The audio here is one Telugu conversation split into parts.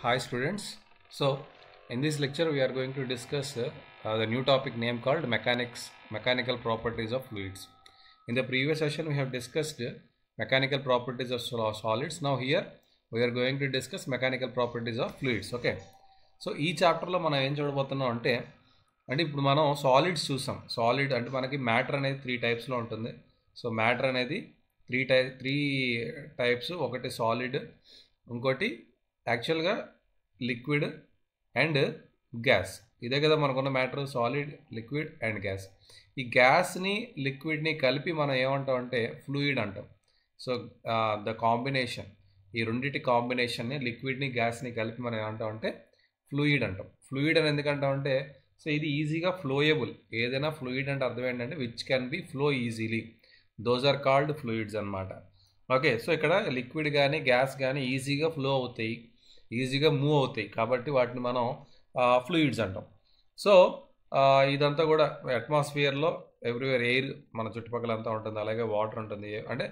Hi students. So in this lecture we are going to discuss the new topic name called mechanical properties of fluids. In the previous session we have discussed mechanical properties of solids. Now here we are going to discuss mechanical properties of fluids. Okay. So ఈ చాప్టర్లో మనం ఏం చూడబోతున్నాం అంటే ఇప్పుడు మనం సాలిడ్స్ చూసాం. సాలిడ్ అంటే మనకి మ్యాటర్ అనేది 3 టైప్స్లో ఉంటుంది. సో మ్యాటర్ అనేది త్రీ టైప్స్. ఒకటి సాలిడ్, ఇంకోటి యాక్చువల్గా లిక్విడ్ అండ్ గ్యాస్. ఇదే కదా మనకున్న matter, solid, liquid and gas. ఈ గ్యాస్ని లిక్విడ్ని కలిపి మనం ఏమంటాం అంటే ఫ్లూయిడ్ అంటాం. సో ద కాంబినేషన్, ఈ రెండింటి కాంబినేషన్ని లిక్విడ్ని గ్యాస్ని కలిపి మనం ఏమంటాం అంటే ఫ్లూయిడ్ అంటాం. ఫ్లూయిడ్ అని ఎందుకంటాం అంటే సో ఇది ఈజీగా ఫ్లోయబుల్. ఏదైనా ఫ్లూయిడ్ అంటే అర్థం ఏంటంటే which can be flow easily, those are called fluids అనమాట. ఓకే. సో ఇక్కడ లిక్విడ్ కానీ గ్యాస్ కానీ ఈజీగా ఫ్లో అవుతాయి, ఈజీగా మూవ్ అవుతాయి, కాబట్టి వాటిని మనం ఫ్లూయిడ్స్ అంటాం. సో ఇదంతా కూడా అట్మాస్ఫియర్లో ఎవ్రీవేర్ ఎయిర్ మన చుట్టుపక్కల అంతా ఉంటుంది, అలాగే వాటర్ ఉంటుంది. అంటే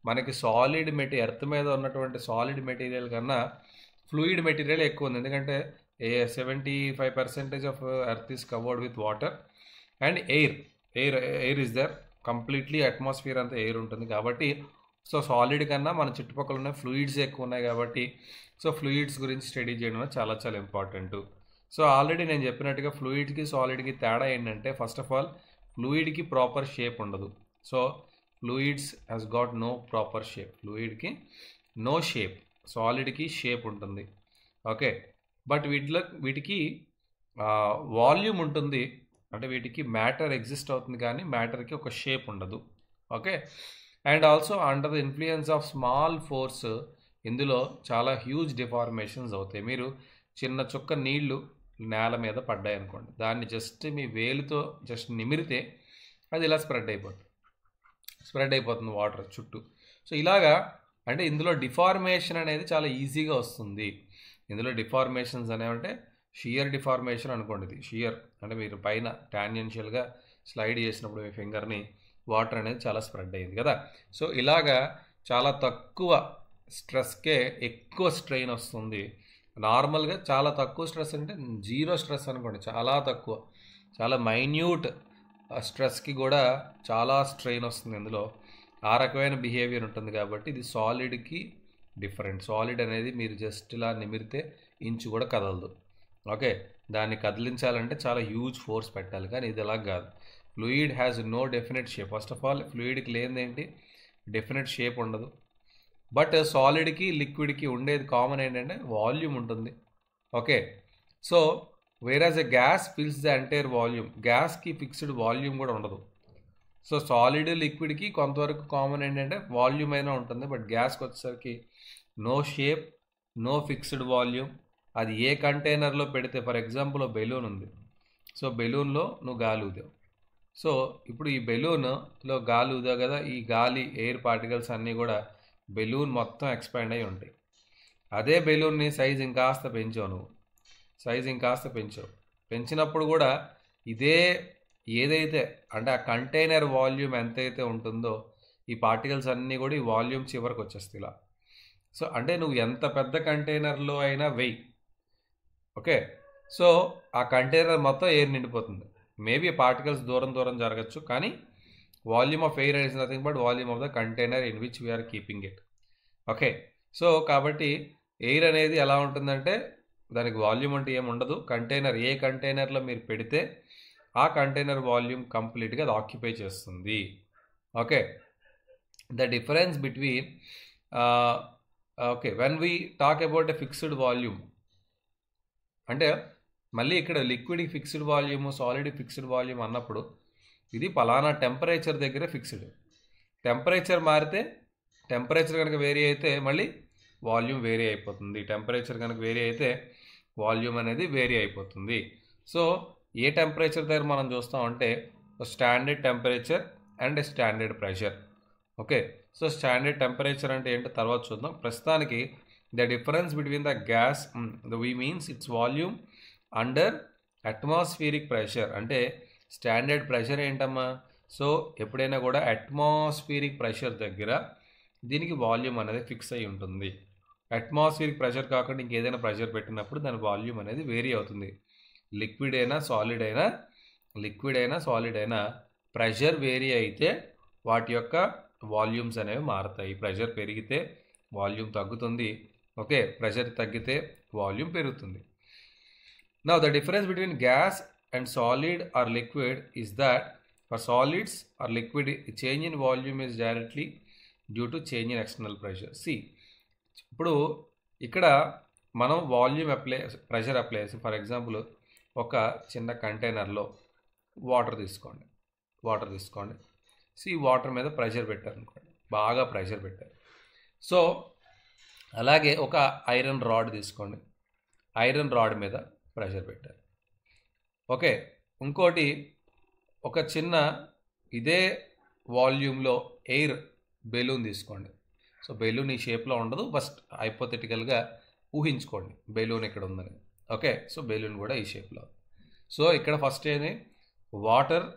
మనకి సాలిడ్ మెటీరియల్, ఎర్త్ మీద ఉన్నటువంటి సాలిడ్ మెటీరియల్ కన్నా ఫ్లూయిడ్ మెటీరియల్ ఎక్కువ ఉంది. ఎందుకంటే 75% of earth is covered with water and air is there. Completely atmosphere అంతా ఎయిర్ ఉంటుంది కాబట్టి సో సాలిడ్ కన్నా మన చుట్టుపక్కల ఉన్న ఫ్లూయిడ్స్ ఎక్కువ ఉన్నాయి కాబట్టి సో ఫ్లూయిడ్స్ గురించి స్టడీ చేయడం చాలా చాలా ఇంపార్టెంట్. సో ఆల్రెడీ నేను చెప్పినట్టుగా ఫ్లూయిడ్కి సాలిడ్కి తేడా ఏంటంటే ఫస్ట్ ఆఫ్ ఆల్ ఫ్లూయిడ్కి ప్రాపర్ షేప్ ఉండదు. So fluids has got no proper shape. ఫ్లూయిడ్కి నో షేప్, సాలిడ్కి షేప్ ఉంటుంది. ఓకే. బట్ వీటికి వాల్యూమ్ ఉంటుంది. అంటే వీటికి మ్యాటర్ ఎగ్జిస్ట్ అవుతుంది కానీ మ్యాటర్కి ఒక షేప్ ఉండదు. Okay. And also under the influence of small force ఇందులో చాలా హ్యూజ్ డిఫార్మేషన్స్ అవుతాయి. మీరు చిన్న చుక్క నీళ్లు నేల మీద పడ్డాయి అనుకోండి, దాన్ని జస్ట్ మీ వేలుతో జస్ట్ నిమిరితే అది ఇలా స్ప్రెడ్ అయిపోతుంది వాటర్ చుట్టూ. సో ఇలాగా అంటే ఇందులో డిఫార్మేషన్ అనేది చాలా ఈజీగా వస్తుంది. ఇందులో డిఫార్మేషన్స్ అనేవంటే షియర్ డిఫార్మేషన్ అనుకోండి. ఇది షియర్ అంటే మీరు పైన టాంజెన్షియల్గా స్లైడ్ చేసినప్పుడు మీ ఫింగర్ని వాటర్ అనేది చాలా స్ప్రెడ్ అయ్యింది కదా. సో ఇలాగా చాలా తక్కువ స్ట్రెస్కే ఎక్కువ స్ట్రెయిన్ వస్తుంది. నార్మల్గా చాలా తక్కువ స్ట్రెస్ అంటే 0 స్ట్రెస్ అనుకోండి, చాలా తక్కువ, చాలా మైన్యూట్ స్ట్రెస్కి కూడా చాలా స్ట్రెయిన్ వస్తుంది. ఇందులో ఆ రకమైన బిహేవియర్ ఉంటుంది కాబట్టి ఇది సాలిడ్కి డిఫరెంట్. సాలిడ్ అనేది మీరు జస్ట్ ఇలా నిమిరితే ఇంచు కూడా కదలదు. ఓకే. దాన్ని కదిలించాలంటే చాలా హ్యూజ్ ఫోర్స్ పెట్టాలి, కానీ ఇది అలా కాదు. Fluid has no definite shape. First of all ఫ్లూయిడ్కి లేనిదేంటి, డెఫినెట్ షేప్ ఉండదు. బట్ సాలిడ్కి లిక్విడ్కి ఉండేది కామన్ ఏంటంటే వాల్యూమ్ ఉంటుంది. Okay. So whereas a gas fills the entire volume. గ్యాస్కి ఫిక్స్డ్ వాల్యూమ్ కూడా ఉండదు. సో సాలిడ్ లిక్విడ్కి కొంతవరకు కామన్ ఏంటంటే వాల్యూమ్ అయినా ఉంటుంది, బట్ గ్యాస్కి వచ్చేసరికి no shape, no fixed volume. అది ఏ కంటైనర్లో పెడితే, ఫర్ ఎగ్జాంపుల్ బెలూన్ ఉంది. సో బెలూన్లో నువ్వు గాలి ఊదావు. సో ఇప్పుడు ఈ బెలూన్లో గాలి ఊదావు కదా, ఈ గాలి ఎయిర్ పార్టికల్స్ అన్నీ కూడా బెలూన్ మొత్తం ఎక్స్పాండ్ అయి ఉంటాయి. అదే బెలూన్ని సైజ్ ఇంకాస్త పెంచావు, నువ్వు సైజ్ ఇంకాస్త పెంచినప్పుడు కూడా ఇదే ఏదైతే అంటే ఆ కంటైనర్ వాల్యూమ్ ఎంతైతే ఉంటుందో ఈ పార్టికల్స్ అన్నీ కూడా ఈ వాల్యూమ్ చివరికి వచ్చేస్తాయి ఇలా. సో అంటే నువ్వు ఎంత పెద్ద కంటైనర్లో అయినా వెయ్యి. ఓకే. సో ఆ కంటైనర్ మొత్తం ఎయిర్ నిండిపోతుంది. మేబీ పార్టికల్స్ దూరం జరగచ్చు, కానీ volume of air is nothing but volume of the container in which we are keeping it. Okay. So కాబట్టి ఎయిర్ అనేది ఎలా ఉంటుందంటే దానికి వాల్యూమ్ అంటే ఏమి ఉండదు. కంటైనర్ ఏ కంటైనర్లో మీరు పెడితే ఆ కంటైనర్ వాల్యూమ్ కంప్లీట్గా అది ఆక్యుపై చేస్తుంది. Okay. The difference between okay when we talk about a fixed volume అంటే మళ్ళీ ఇక్కడ లిక్విడ్కి ఫిక్స్డ్ వాల్యూమ్, సాలిడ్కి ఫిక్స్డ్ వాల్యూమ్ అన్నప్పుడు ఇది పలానా టెంపరేచర్ దగ్గర ఫిక్స్డ్. టెంపరేచర్ మారితే, టెంపరేచర్ కనుక వేరీ అయితే మళ్ళీ వాల్యూమ్ వేరీ అయిపోతుంది. టెంపరేచర్ కనుక వేరీ అయితే వాల్యూమ్ అనేది వేరీ అయిపోతుంది. సో ఏ టెంపరేచర్ దగ్గర మనం చూస్తామంటే standard temperature and standard pressure. Okay. So standard temperature అంటే ఏంటో తర్వాత చూద్దాం. ప్రస్తుతానికి the difference between the gas V means it's volume under atmospheric pressure. అంటే స్టాండర్డ్ ప్రెషర్ ఏంటమ్మా? సో ఎప్పుడైనా కూడా అట్మాస్ఫియరిక్ ప్రెషర్ దగ్గర దీనికి వాల్యూమ్ అనేది ఫిక్స్ అయి ఉంటుంది. అట్మాస్ఫియరిక్ ప్రెషర్ కాకుండా ఇంకేదైనా ప్రెషర్ పెట్టినప్పుడు దాని వాల్యూమ్ అనేది వేరీ అవుతుంది. లిక్విడ్ అయినా సాలిడ్ అయినా ప్రెషర్ వేరీ అయితే వాటి యొక్క వాల్యూమ్స్ అనేవి మారుతాయి. ప్రెషర్ పెరిగితే వాల్యూమ్ తగ్గుతుంది. ఓకే, ప్రెషర్ తగ్గితే వాల్యూమ్ పెరుగుతుంది. Now the difference between gas and solid or liquid is that for solids or liquid, change in volume is directly due to change in external pressure. See, ఇప్పుడు ఇక్కడ మనం వాల్యూమ్ ప్రెషర్ అప్లై చేసి, ఫర్ ఎగ్జాంపుల్ ఒక చిన్న కంటైనర్లో వాటర్ తీసుకోండి. ఈ వాటర్ మీద ప్రెషర్ పెట్టారు అనుకోండి, బాగా ప్రెషర్ పెట్టారు. సో అలాగే ఒక ఐరన్ రాడ్ తీసుకోండి, ఐరన్ రాడ్ మీద ప్రెషర్ పెట్టారు. ఓకే, ఇంకోటి ఒక చిన్న ఇదే వాల్యూమ్లో ఎయిర్ బెలూన్ తీసుకోండి. సో బెలూన్ ఈ షేప్లో ఉండదు, ఫస్ట్ హైపోథెటికల్గా ఊహించుకోండి బెలూన్ ఇక్కడ ఉందని. ఓకే, సో బెలూన్ కూడా ఈ షేప్లో. సో ఇక్కడ ఫస్ట్ ఏది వాటర్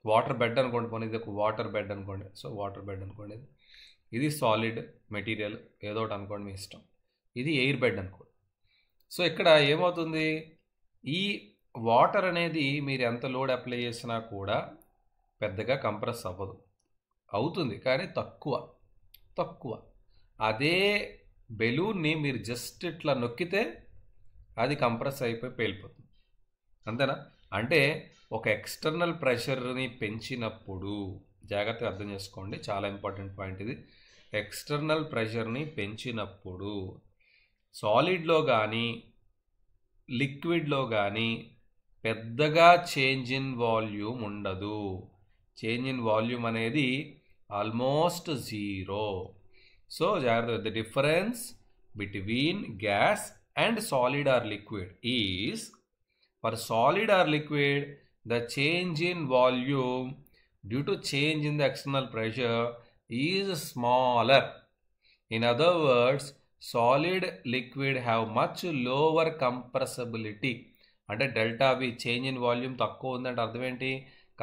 వాటర్ బెడ్ అనుకోండి, పోనీ ఇది ఒక వాటర్ బెడ్ అనుకోండి. సో వాటర్ బెడ్ అనుకోండి, ఇది సాలిడ్ మెటీరియల్ ఏదో ఒకటి అనుకోండి మీ ఇష్టం. ఇది ఎయిర్ బెడ్ అనుకోండి. సో ఇక్కడ ఏమవుతుంది, ఈ వాటర్ అనేది మీరు ఎంత లోడ్ అప్లై చేసినా కూడా పెద్దగా కంప్రెస్ అవుతుంది కానీ తక్కువ. అదే బెలూన్ని మీరు జస్ట్ ఇట్లా నొక్కితే అది కంప్రెస్ అయిపోయి పేలిపోతుంది. అంతేనా? అంటే ఒక ఎక్స్టర్నల్ ప్రెషర్ని పెంచినప్పుడు, జాగ్రత్తగా అర్థం చేసుకోండి, చాలా ఇంపార్టెంట్ పాయింట్ ఇది. ఎక్స్టర్నల్ ప్రెషర్ని పెంచినప్పుడు సాలిడ్లో కానీ లిక్విడ్లో కానీ పెద్దగా చేంజ్ ఇన్ వాల్యూమ్ ఉండదు. చేంజ్ ఇన్ వాల్యూమ్ అనేది ఆల్మోస్ట్ జీరో. సో జాగ్రత్త, the difference between gas and solid or liquid is, for solid or liquid the change in volume due to change in the external pressure is smaller. In other words, solid liquid have much lower compressibility. అంటే delta V change in volume తక్కువ ఉందంటే అర్థం ఏంటి,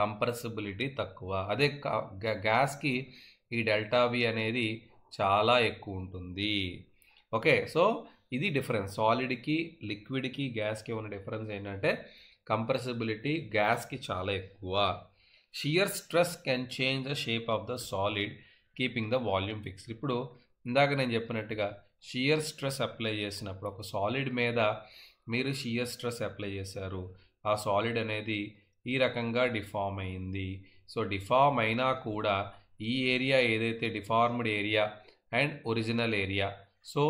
కంప్రెసిబిలిటీ తక్కువ. అదే గ్యాస్కి ఈ డెల్టా వి అనేది చాలా ఎక్కువ ఉంటుంది. ఓకే, సో ఇది డిఫరెన్స్. సాలిడ్కి లిక్విడ్కి గ్యాస్కి ఉన్న డిఫరెన్స్ ఏంటంటే కంప్రెసిబిలిటీ గ్యాస్కి చాలా ఎక్కువ. Shear stress can change the shape of the solid keeping the volume fixed. ఇప్పుడు ఇందాక నేను చెప్పినట్టుగా షియర్ స్ట్రెస్ అప్లై చేసినప్పుడు ఒక సాలిడ్ మీద మీరు షియర్ స్ట్రెస్ అప్లై చేశారు, ఆ సాలిడ్ అనేది ఈ రకంగా డిఫార్మ్ అయింది. సో డిఫార్మ్ అయినా కూడా ఈ ఏరియా ఏదైతే deformed area and original area, so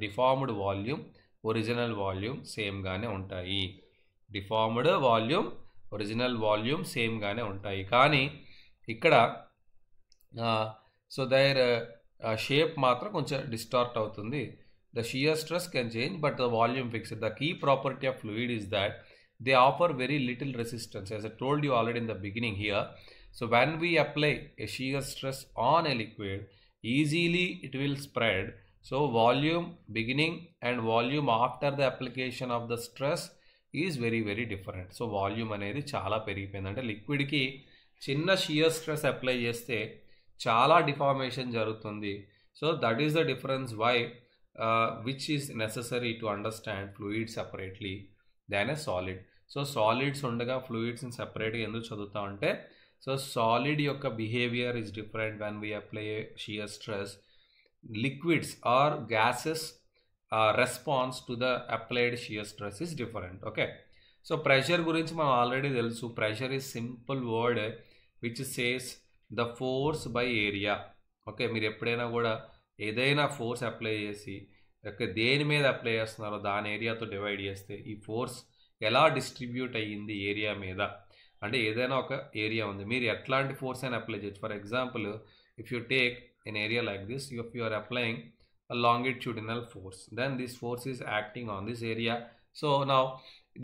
deformed volume original volume సేమ్గానే ఉంటాయి. డిఫార్మ్డ్ వాల్యూమ్ ఒరిజినల్ వాల్యూమ్ సేమ్గానే ఉంటాయి. కానీ ఇక్కడ సో దైర్ షేప్ మాత్రం కొంచెం డిస్టార్ట్ అవుతుంది. The shear stress can change but the volume fixed. The key property of fluid is that they offer very little resistance, as I told you already in the beginning here. So when we apply a shear stress on a liquid, easily it will spread. So volume beginning and volume after the application of the stress is very very different. So volume అనేది చాలా పెరిగిపోయింది. అంటే లిక్విడ్కి చిన్న షియర్ స్ట్రెస్ అప్లై చేస్తే చాలా డిఫార్మేషన్ జరుగుతుంది. So that is the difference why which is necessary to understand fluid separately than a solid. So solids ఉండగా ఫ్లూయిడ్స్ని సెపరేట్గా ఎందుకు చదువుతామంటే, సో సాలిడ్ యొక్క behaviour is different when we apply shear stress. Liquids or gases response to the applied shear stress is different. Okay, so pressure గురించి మనం ఆల్రెడీ తెలుసు. Pressure is simple word which says the force by area. Okay, మీరు ఎప్పుడైనా కూడా ఏదైనా ఫోర్స్ అప్లై చేసి దేని మీద అప్లై చేస్తున్నారో దాని ఏరియాతో డివైడ్ చేస్తే ఈ ఫోర్స్ ఎలా డిస్ట్రిబ్యూట్ అయ్యింది ఏరియా మీద, అంటే ఏదైనా ఒక ఏరియా ఉంది, మీరు ఎట్లాంటి ఫోర్స్ అయినా అప్లై చేయొచ్చు. For example, if you take an area like this, if you are applying a longitudinal force, then this force is acting on this area. So now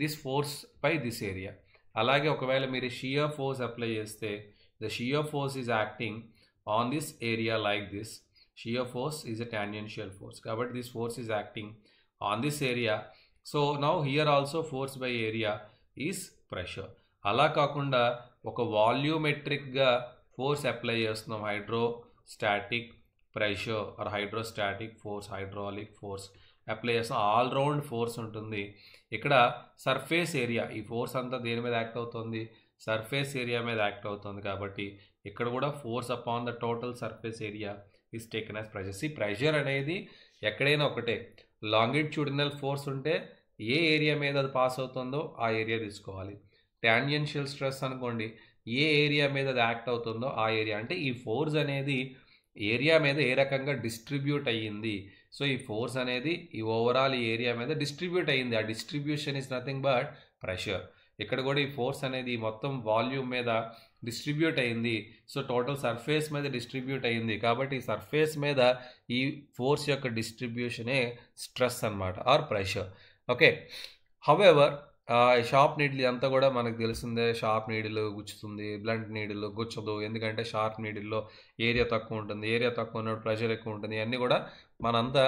this force by this area. అలాగే ఒకవేళ మీరు షియర్ ఫోర్స్ అప్లై చేస్తే the shear force is acting on this area like this. Shear force is a tangential force, కాబట్టి this force is acting on this area. So now here also force by area is pressure. అలా కాకుండా ఒక వాల్యూమెట్రిక్గా ఫోర్స్ అప్లై చేస్తున్నాం, hydrostatic pressure or hydrostatic force, hydraulic force apply చేస్తాం. ఆల్ రౌండ్ ఫోర్స్ ఉంటుంది. ఇక్కడ సర్ఫేస్ ఏరియా, ఈ ఫోర్స్ అంతా దేని మీద యాక్ట్ అవుతుంది, సర్ఫేస్ ఏరియా మీద యాక్ట్ అవుతుంది. కాబట్టి ఇక్కడ కూడా force upon the total surface area is taken as pressure. సి ప్రెషర్ అనేది ఎక్కడైనా ఒకటే, లాంగిట్యూడినల్ ఫోర్స్ ఉంటే ఏ ఏరియా మీద అది పాస్ అవుతుందో ఆ ఏరియా తీసుకోవాలి. టాంజెన్షియల్ స్ట్రెస్ అనుకోండి, ఏ ఏరియా మీద అది యాక్ట్ అవుతుందో ఆ ఏరియా. అంటే ఈ ఫోర్స్ అనేది ఏరియా మీద ఏ రకంగా డిస్ట్రిబ్యూట్ అయ్యింది. సో ఈ ఫోర్స్ అనేది ఈ ఓవరాల్ ఈ ఏరియా మీద డిస్ట్రిబ్యూట్ అయ్యింది. ఆ distribution is nothing but pressure. ఇక్కడ కూడా ఈ ఫోర్స్ అనేది మొత్తం వాల్యూమ్ మీద డిస్ట్రిబ్యూట్ అయ్యింది. సో టోటల్ సర్ఫేస్ మీద డిస్ట్రిబ్యూట్ అయ్యింది. కాబట్టి ఈ సర్ఫేస్ మీద ఈ ఫోర్స్ యొక్క డిస్ట్రిబ్యూషనే స్ట్రెస్ అన్నమాట, or pressure. Okay. However sharp needle అంతా కూడా మనకు తెలిసిందే, షార్ప్ నీడిల్ గుచ్చుతుంది, బ్లంట్ నీడిల్ గుచ్చదు. ఎందుకంటే షార్ప్ నీడిల్లో ఏరియా తక్కువ ఉంటుంది, ఏరియా తక్కువ ఉన్నప్పుడు ప్రెషర్ ఎక్కువ ఉంటుంది. ఇవన్నీ కూడా మనంతా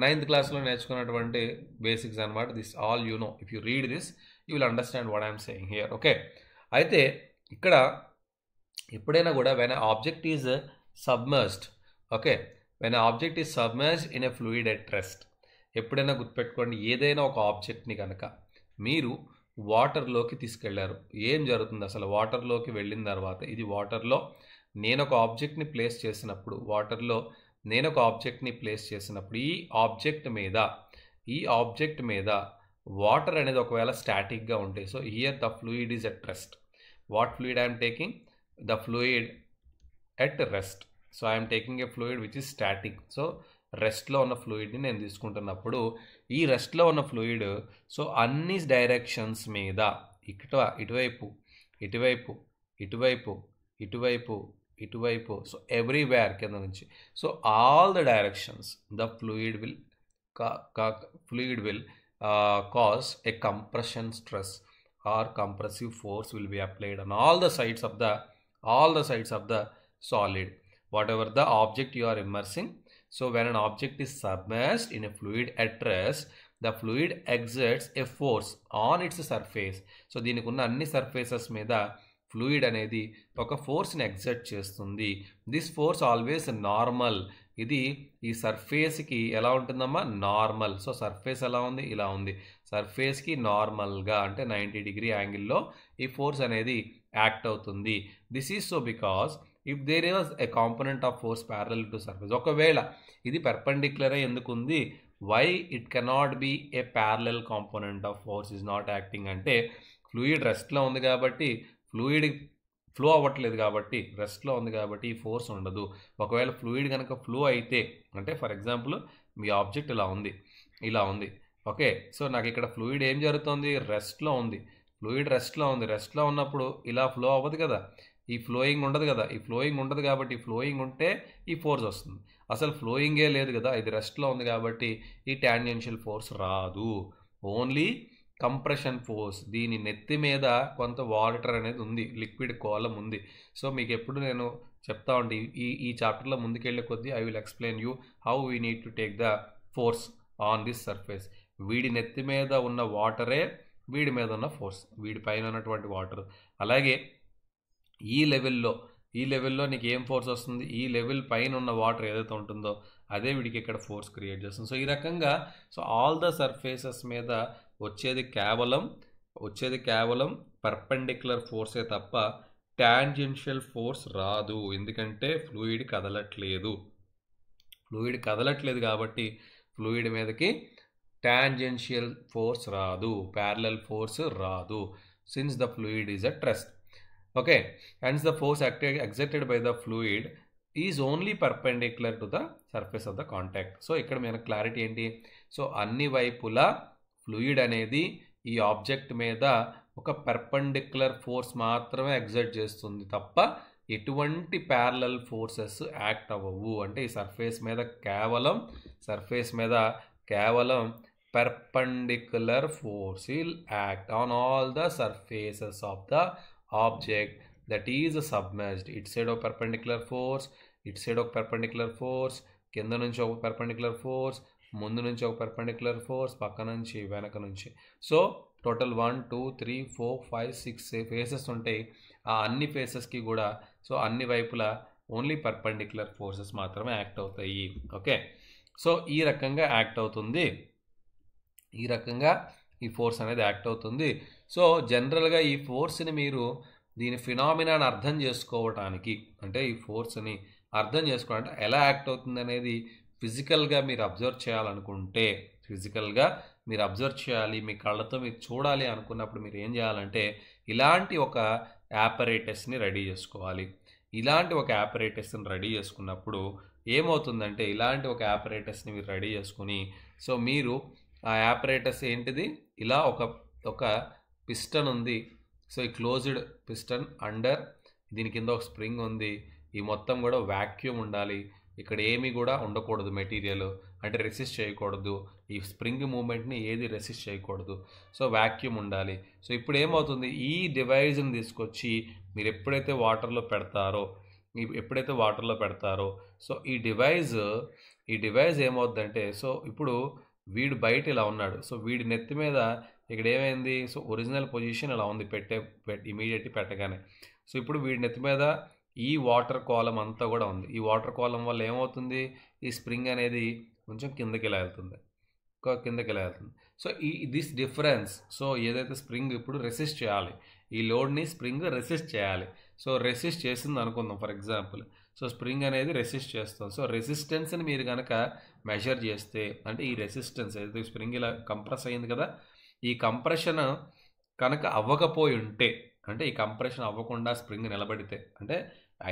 9th క్లాస్లో నేర్చుకున్నటువంటి బేసిక్స్ అనమాట. This all you know. If you read this you will understand what I'm saying here. Okay. అయితే ఇక్కడ ఎప్పుడైనా కూడా when object is submerged, okay, when object is submerged in a fluid at rest. ఎప్పుడైనా గుర్తుపెట్టుకోండి, ఏదైనా ఒక ఆబ్జెక్ట్ని కనుక మీరు వాటర్లోకి తీసుకెళ్లారు, ఏం జరుగుతుంది అసలు? వాటర్లోకి వెళ్ళిన తర్వాత, ఇది వాటర్లో నేను ఒక ఆబ్జెక్ట్ని ప్లేస్ చేసినప్పుడు, వాటర్లో నేను ఒక ఆబ్జెక్ట్ని ప్లేస్ చేసినప్పుడు ఈ ఆబ్జెక్ట్ మీద వాటర్ అనేది ఒకవేళ స్టాటిక్గా ఉంటే, so here the fluid is at rest. What fluid I'm taking? The fluid at rest. So I'm taking a fluid which is static. So రెస్ట్లో ఉన్న ఫ్లూయిడ్ని నేను తీసుకుంటున్నప్పుడు ఈ రెస్ట్లో ఉన్న ఫ్లూయిడ్ సో అన్ని డైరెక్షన్స్ మీద ఇటువైపు ఇటువైపు ఇటువైపు ఇటువైపు ఇటువైపు సో ఎవ్రీవేర్ కింద నుంచి, so all the directions the fluid will cause a compression stress or compressive force will be applied on all the sides of the solid, whatever the object you are immersing. So when an object is submerged in a fluid at rest, the fluid exerts a force on its surface. So దీనికి ఉన్న అన్ని సర్ఫేసెస్ మీద ఫ్లూయిడ్ అనేది ఒక ఫోర్స్ని ఎగ్జర్ట్ చేస్తుంది. This force always normal. ఇది ఈ సర్ఫేస్కి ఎలా ఉంటుందమ్మా? నార్మల్. సో సర్ఫేస్ ఎలా ఉంది? ఇలా ఉంది. సర్ఫేస్కి నార్మల్గా అంటే 90 డిగ్రీ యాంగిల్లో ఈ ఫోర్స్ అనేది యాక్ట్ అవుతుంది. This is so because if there is a component of force parallel to surface, ఒకవేళ ఇది పెర్పెండిక్యులర్ ఎందుకు ఉంది? Why it cannot be a parallel component of force is not acting అంటే ఫ్లూయిడ్ రెస్ట్లో ఉంది కాబట్టి, ఫ్లూయిడ్ ఫ్లో అవ్వట్లేదు కాబట్టి, రెస్ట్లో ఉంది కాబట్టి ఈ ఫోర్స్ ఉండదు. ఒకవేళ ఫ్లూయిడ్ కనుక ఫ్లో అయితే, అంటే ఫర్ ఎగ్జాంపుల్ మీ ఆబ్జెక్ట్ ఇలా ఉంది ఓకే. సో నాకు ఇక్కడ ఫ్లూయిడ్ ఏం జరుగుతుంది? రెస్ట్లో ఉంది. ఫ్లూయిడ్ రెస్ట్లో ఉన్నప్పుడు ఇలా ఫ్లో అవ్వదు కదా, ఈ ఫ్లోయింగ్ ఉండదు కదా. ఈ ఫ్లోయింగ్ ఉండదు కాబట్టి, ఫ్లోయింగ్ ఉంటే ఈ ఫోర్స్ వస్తుంది. అసలు ఫ్లోయింగే లేదు కదా, ఇది రెస్ట్లో ఉంది కాబట్టి ఈ టాంజెన్షియల్ ఫోర్స్ రాదు. Only compression force. దీని నెత్తి మీద కొంత వాటర్ అనేది ఉంది, లిక్విడ్ కోలం ఉంది. సో మీకు ఎప్పుడు నేను చెప్తా ఉంటే ఈ చాప్టర్లో ముందుకెళ్ళే కొద్దీ I will explain you how we need to take the force on this surface. వీడి నెత్తి మీద ఉన్న వాటరే వీడి మీద ఉన్న ఫోర్స్, వీడి పైన ఉన్నటువంటి వాటర్. అలాగే ఈ లెవెల్లో నీకు ఏం ఫోర్స్ వస్తుంది? ఈ లెవెల్ పైన ఉన్న వాటర్ ఏదైతే ఉంటుందో అదే వీడికి ఇక్కడ ఫోర్స్ క్రియేట్ చేస్తుంది. సో ఈ రకంగా సో ఆల్ ద సర్ఫేసెస్ మీద వచ్చేది కేవలం పర్పెండిక్యులర్ ఫోర్సే తప్ప టాంజెన్షియల్ ఫోర్స్ రాదు. ఎందుకంటే ఫ్లూయిడ్ కదలట్లేదు కాబట్టి ఫ్లూయిడ్ మీదకి టాంజెన్షియల్ ఫోర్స్ రాదు, ప్యారలల్ ఫోర్స్ రాదు, since the fluid is at rest. Okay, hence the force exerted by the fluid is only perpendicular to the surface of the contact. So ఇక్కడ మన క్లారిటీ ఏంటి? సో అన్ని వైపులా ఫ్లూయిడ్ అనేది ఈ ఆబ్జెక్ట్ మీద ఒక పర్పెండిక్యులర్ ఫోర్స్ మాత్రమే ఎగ్జర్ట్ చేస్తుంది తప్ప ఎటువంటి ప్యారలల్ ఫోర్సెస్ యాక్ట్ అవ్వవు. అంటే ఈ సర్ఫేస్ మీద కేవలం perpendicular force will act on all the surfaces of the object that is submerged. It side ఒక perpendicular force, కింద నుంచి ఒక perpendicular force, ముందు నుంచి ఒక perpendicular force, పక్క నుంచి వెనక నుంచి. సో టోటల్ 1 2 3 4 5 6 ఫేసెస్ ఉంటాయి. ఆ అన్ని ఫేసెస్కి కూడా సో అన్ని వైపులా ఓన్లీ పర్పెండిక్యులర్ ఫోర్సెస్ మాత్రమే యాక్ట్ అవుతాయి. ఓకే, సో ఈ రకంగా యాక్ట్ అవుతుంది, ఈ రకంగా ఈ ఫోర్స్ అనేది యాక్ట్ అవుతుంది. సో జనరల్గా ఈ ఫోర్స్ని మీరు దీని ఫినామినాని అర్థం చేసుకోవటానికి, అంటే ఈ ఫోర్స్ని అర్థం చేసుకోవాలంటే ఎలా యాక్ట్ అవుతుంది అనేది ఫిజికల్గా మీరు అబ్జర్వ్ చేయాలనుకుంటే, ఫిజికల్గా మీరు అబ్జర్వ్ చేయాలి, మీ కళ్ళతో మీరు చూడాలి అనుకున్నప్పుడు మీరు ఏం చేయాలంటే ఇలాంటి ఒక యాపరేటస్ని రెడీ చేసుకోవాలి. ఇలాంటి ఒక యాపరేటస్ని రెడీ చేసుకున్నప్పుడు ఏమవుతుందంటే, ఇలాంటి ఒక యాపరేటస్ని మీరు రెడీ చేసుకుని, సో మీరు ఆ యాపరేటస్ ఏంటిది, ఇలా ఒక పిస్టన్ ఉంది. సో ఈ క్లోజ్డ్ పిస్టన్ అండర్, దీని కింద ఒక స్ప్రింగ్ ఉంది. ఈ మొత్తం కూడా వాక్యూమ్ ఉండాలి, ఇక్కడ ఏమీ కూడా ఉండకూడదు మెటీరియల్, అంటే రెసిస్ట్ చేయకూడదు, ఈ స్ప్రింగ్ మూమెంట్ని ఏది రెసిస్ట్ చేయకూడదు. సో వాక్యూమ్ ఉండాలి. సో ఇప్పుడు ఏమవుతుంది, ఈ డివైజ్ని తీసుకొచ్చి మీరు ఎప్పుడైతే వాటర్లో పెడతారో సో ఈ డివైజ్ ఏమవుతుందంటే, సో ఇప్పుడు వీడు బయట ఇలా ఉన్నాడు, సో వీడి నెత్తి మీద ఇక్కడ ఏమైంది, సో ఒరిజినల్ పొజిషన్ ఇలా ఉంది, ఇమీడియట్లీ పెట్టగానే. సో ఇప్పుడు వీడి నెత్తి మీద ఈ వాటర్ కాలం అంతా కూడా ఉంది. ఈ వాటర్ కాలం వల్ల ఏమవుతుంది, ఈ స్ప్రింగ్ అనేది కొంచెం కిందకి ఇలా వెళ్తుంది. సో దిస్ డిఫరెన్స్, సో ఏదైతే స్ప్రింగ్ ఇప్పుడు రెసిస్ట్ చేయాలి, ఈ లోడ్ని స్ప్రింగ్ రెసిస్ట్ చేయాలి. సో రెసిస్ట్ చేసింది అనుకుందాం ఫర్ ఎగ్జాంపుల్. సో స్ప్రింగ్ అనేది రెసిస్ట్ చేస్తాం. సో రెసిస్టెన్స్ని మీరు కనుక మెజర్ చేస్తే, అంటే ఈ రెసిస్టెన్స్ ఏదైతే స్ప్రింగ్ ఇలా కంప్రెస్ అయ్యింది కదా, ఈ కంప్రెషన్ కనుక అవ్వకపోయి ఉంటే, అంటే ఈ కంప్రెషన్ అవ్వకుండా స్ప్రింగ్ నిలబడితే, అంటే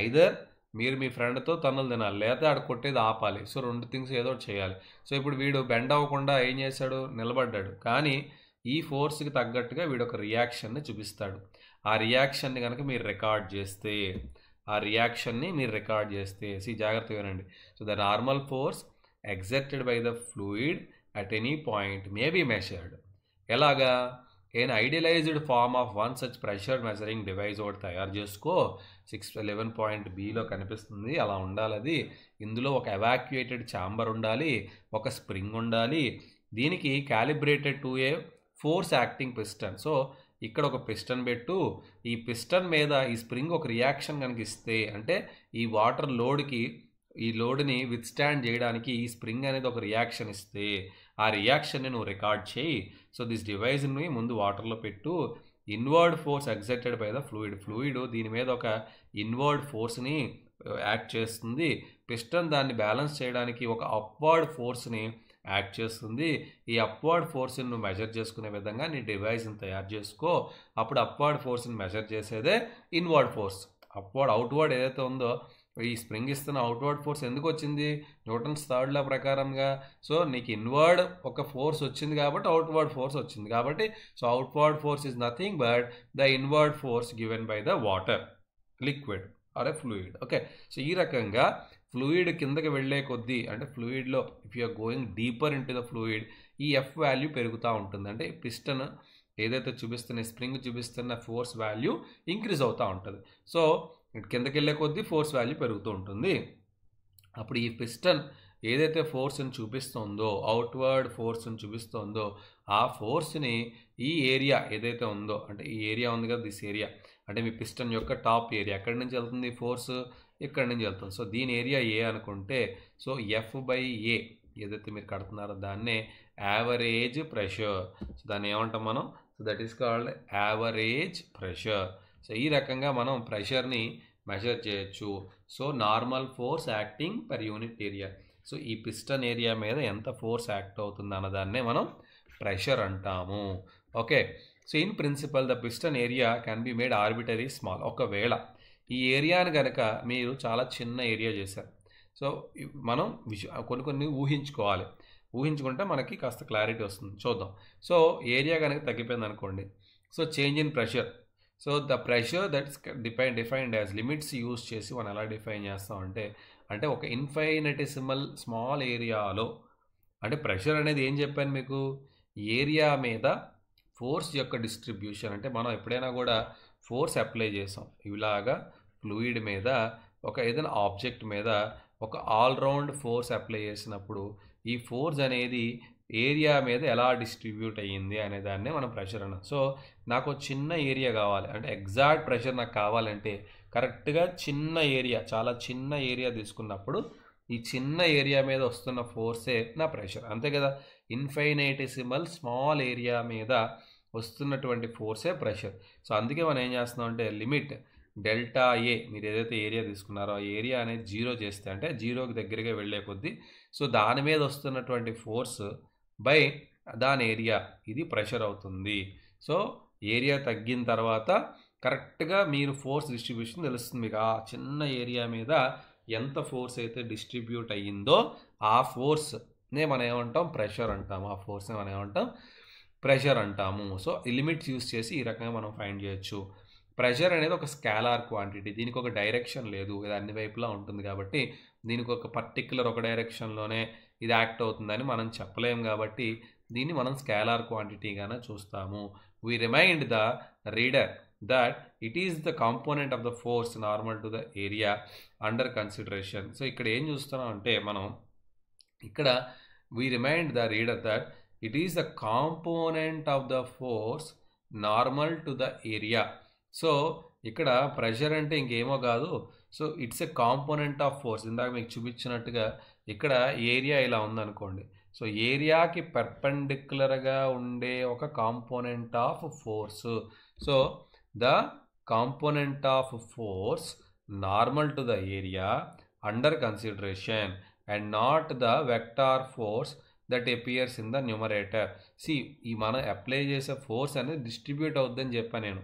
ఐదర్ మీరు మీ ఫ్రెండ్తో తన్నులు తినాలి, లేదా ఆడ కొట్టేది ఆపాలి. సో 2 థింగ్స్ ఏదో ఒకటి చేయాలి. సో ఇప్పుడు వీడు బెండ్ అవ్వకుండా ఏం చేశాడు, నిలబడ్డాడు. కానీ ఈ ఫోర్స్కి తగ్గట్టుగా వీడు ఒక రియాక్షన్ని చూపిస్తాడు. ఆ రియాక్షన్ని కనుక మీరు రికార్డ్ చేస్తే, జాగ్రత్తగా వినండి. So the normal force exerted by the fluid at any point may be measured. ఎలాగా, an idealised form of one such pressure measuring device ఒకటి తయారు చేసుకో. 611.bలో కనిపిస్తుంది, అలా ఉండాలి అది. ఇందులో ఒక ఎవాక్యుయేటెడ్ ఛాంబర్ ఉండాలి, ఒక స్ప్రింగ్ ఉండాలి, దీనికి calibrated to A force acting piston. So ఇక్కడ ఒక పిస్టన్ పెట్టు, ఈ పిస్టన్ మీద ఈ స్ప్రింగ్ ఒక రియాక్షన్ కనుక ఇస్తే, అంటే ఈ వాటర్ ఈ లోడ్ని విత్స్టాండ్ చేయడానికి ఈ స్ప్రింగ్ అనేది ఒక రియాక్షన్ ఇస్తే, ఆ రియాక్షన్ని నువ్వు రికార్డ్ చేయి. సో దిస్ డివైజ్ని ముందు వాటర్లో పెట్టు. Inward force exerted by the fluid దీని మీద ఒక ఇన్వర్డ్ ఫోర్స్ని యాక్ట్ చేస్తుంది. పిస్టన్ దాన్ని బ్యాలెన్స్ చేయడానికి ఒక అప్వర్డ్ ఫోర్స్ని యాక్ట్ చేస్తుంది. ఈ అప్వర్డ్ ఫోర్స్ని నువ్వు మెజర్ చేసుకునే విధంగా నీ డివైస్ని తయారు చేసుకో. అప్పుడు అప్వర్డ్ ఫోర్స్ని మెజర్ చేసేదే ఇన్వర్డ్ ఫోర్స్. అవుట్వర్డ్ ఏదైతే ఉందో, ఈ స్ప్రింగ్ ఇస్తున్న అవుట్వర్డ్ ఫోర్స్ ఎందుకు వచ్చింది, న్యూటన్స్ థర్డ్ లా ప్రకారంగా. సో నీకు ఇన్వర్డ్ ఒక ఫోర్స్ వచ్చింది కాబట్టి అవుట్వర్డ్ ఫోర్స్ వచ్చింది కాబట్టి, so outward force is nothing but the inward force given by the water, liquid or a fluid. Okay, so ఈ రకంగా ఫ్లూయిడ్ కిందకి వెళ్ళే కొద్దీ, అంటే ఫ్లూయిడ్లో if you're going deeper into the fluid, ఈ ఎఫ్ వాల్యూ పెరుగుతూ ఉంటుంది. అంటే పిస్టన్ ఏదైతే స్ప్రింగ్ చూపిస్తున్న ఫోర్స్ వాల్యూ ఇంక్రీజ్ అవుతూ ఉంటుంది. సో కిందకి వెళ్ళే కొద్దీ ఫోర్స్ వాల్యూ పెరుగుతూ ఉంటుంది. అప్పుడు ఈ పిస్టన్ ఏదైతే ఫోర్స్ని చూపిస్తుందో, అవుట్వర్డ్ ఫోర్స్ని చూపిస్తుందో, ఆ ఫోర్స్ని ఈ ఏరియా ఏదైతే ఉందో, అంటే ఈ ఏరియా ఉంది కదా, దిస్ ఏరియా అంటే మీ పిస్టన్ యొక్క టాప్ ఏరియా, ఎక్కడి నుంచి వెళ్తుంది ఫోర్స్, ఇక్కడి నుంచి వెళ్తుంది. సో దీని ఏరియా ఏ అనుకుంటే, సో F/A ఏదైతే మీరు కడుతున్నారో దాన్నే యావరేజ్ ప్రెషర్. సో దాన్ని ఏమంటాం మనం, so that is called average pressure. So ఈ రకంగా మనం ప్రెషర్ని మెజర్ చేయొచ్చు. So normal force acting per unit area. So ఈ పిస్టన్ ఏరియా మీద ఎంత ఫోర్స్ యాక్ట్ అవుతుంది అన్నదాన్నే మనం ప్రెషర్ అంటాము. Okay, so in principle the piston area can be made arbitrary small. ఒకవేళ ఈ ఏరియాని కనుక మీరు చాలా చిన్న ఏరియా చేశారు, సో మనం కొన్ని ఊహించుకుంటే మనకి కాస్త క్లారిటీ వస్తుంది. చూద్దాం. సో ఏరియా కనుక తగ్గిపోయింది అనుకోండి, so change in pressure. So the pressure that's defined as limits use చేసి మనం ఎలా డిఫైన్ చేస్తామంటే, అంటే ఒక ఇన్ఫైనటిసిమల్ స్మాల్ ఏరియాలో, అంటే ప్రెషర్ అనేది ఏం చెప్పాను మీకు, ఏరియా మీద ఫోర్స్ యొక్క డిస్ట్రిబ్యూషన్. అంటే మనం ఎప్పుడైనా కూడా ఫోర్స్ అప్లై చేసాం, ఇలాగా ఫ్లూయిడ్ మీద ఒక ఏదైనా ఆబ్జెక్ట్ మీద ఒక ఆల్రౌండ్ ఫోర్స్ అప్లై చేసినప్పుడు ఈ ఫోర్స్ అనేది ఏరియా మీద ఎలా డిస్ట్రిబ్యూట్ అయ్యింది అనే దాన్నే మనం ప్రెషర్ అన్నాం. సో నాకు చిన్న ఏరియా కావాలి, అంటే ఎగ్జాక్ట్ ప్రెషర్ నాకు కావాలంటే కరెక్ట్గా చిన్న ఏరియా, చాలా చిన్న ఏరియా తీసుకున్నప్పుడు ఈ చిన్న ఏరియా మీద వస్తున్న ఫోర్సే నా ప్రెషర్, అంతే కదా. ఇన్ఫైనైటిసిమల్ స్మాల్ ఏరియా మీద వస్తున్నటువంటి ఫోర్సే ప్రెషర్. సో అందుకే మనం ఏం చేస్తున్నాం అంటే లిమిట్ డెల్టా ఏ, మీరు ఏదైతే ఏరియా తీసుకున్నారో ఆ ఏరియా అనేది 0 చేస్తే, అంటే 0కి దగ్గరగా వెళ్ళే కొద్దీ సో దాని మీద వస్తున్నటువంటి ఫోర్స్ బై దాని ఏరియా, ఇది ప్రెషర్ అవుతుంది. సో ఏరియా తగ్గిన తర్వాత కరెక్ట్గా మీరు ఫోర్స్ డిస్ట్రిబ్యూషన్ తెలుస్తుంది మీకు. ఆ చిన్న ఏరియా మీద ఎంత ఫోర్స్ అయితే డిస్ట్రిబ్యూట్ అయ్యిందో ఆ ఫోర్స్నే మనం ఏమంటాం ప్రెషర్ అంటాము. ఆ ఫోర్స్నే మనం ఏమంటాం ప్రెషర్ అంటాము. సో ఈ లిమిట్స్ యూస్ చేసి ఈ రకంగా మనం ఫైండ్ చేయొచ్చు. ప్రెషర్ అనేది ఒక స్కేలార్ క్వాంటిటీ, దీనికి ఒక డైరెక్షన్ లేదు, ఇది అన్ని వైపులా ఉంటుంది కాబట్టి దీనికి ఒక పర్టిక్యులర్ ఒక డైరెక్షన్లోనే ఇది యాక్ట్ అవుతుందని మనం చెప్పలేము కాబట్టి దీన్ని మనం స్కేలార్ క్వాంటిటీగానే చూస్తాము. We remind the reader that it is the component of the force normal to the area under consideration. So ఇక్కడ ఏం చూస్తున్నాం అంటే మనం ఇక్కడ we remind the reader that it is the component of the force normal to the area. So ఇక్కడ ప్రెషర్ అంటే ఇంకేమో కాదు, so it's a component of force. ఇందాక మీకు చూపించినట్టుగా ఇక్కడ ఏరియా ఇలా ఉందనుకోండి, సో ఏరియాకి పర్పెండిక్యులర్గా ఉండే ఒక component of force. So the component of force normal to the area under consideration and not the vector force that appears in the numerator. సి ఈ మనం అప్లై చేసే ఫోర్స్ అనేది డిస్ట్రిబ్యూట్ అవుద్దని చెప్పాను నేను.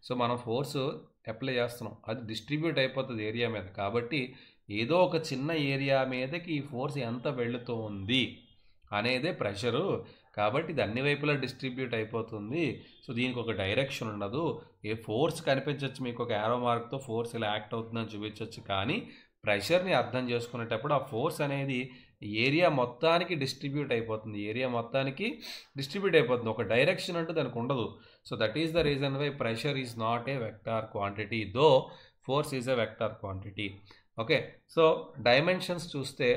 సో మనం ఫోర్స్ అప్లై చేస్తున్నాం, అది డిస్ట్రిబ్యూట్ అయిపోతుంది ఏరియా మీద. కాబట్టి ఏదో ఒక చిన్న ఏరియా మీదకి ఈ ఫోర్స్ ఎంత వెళుతూ ఉంది అనేదే ప్రెషరు. కాబట్టి ఇది అన్ని వైపులా డిస్ట్రిబ్యూట్ అయిపోతుంది. సో దీనికి ఒక డైరెక్షన్ ఉండదు. ఏ ఫోర్స్ కనిపించవచ్చు మీకు, ఒక యారో మార్క్తో ఫోర్స్ ఇలా యాక్ట్ అవుతుందని చూపించవచ్చు, కానీ ప్రెషర్ని అర్థం చేసుకునేటప్పుడు ఆ ఫోర్స్ అనేది ఏరియా మొత్తానికి డిస్ట్రిబ్యూట్ అయిపోతుంది, ఏరియా మొత్తానికి డిస్ట్రిబ్యూట్ అయిపోతుంది, ఒక డైరెక్షన్ అంటూ దానికి ఉండదు. So that is the reason why pressure is not a vector quantity though force is a vector quantity. Okay, so dimensions చూస్తే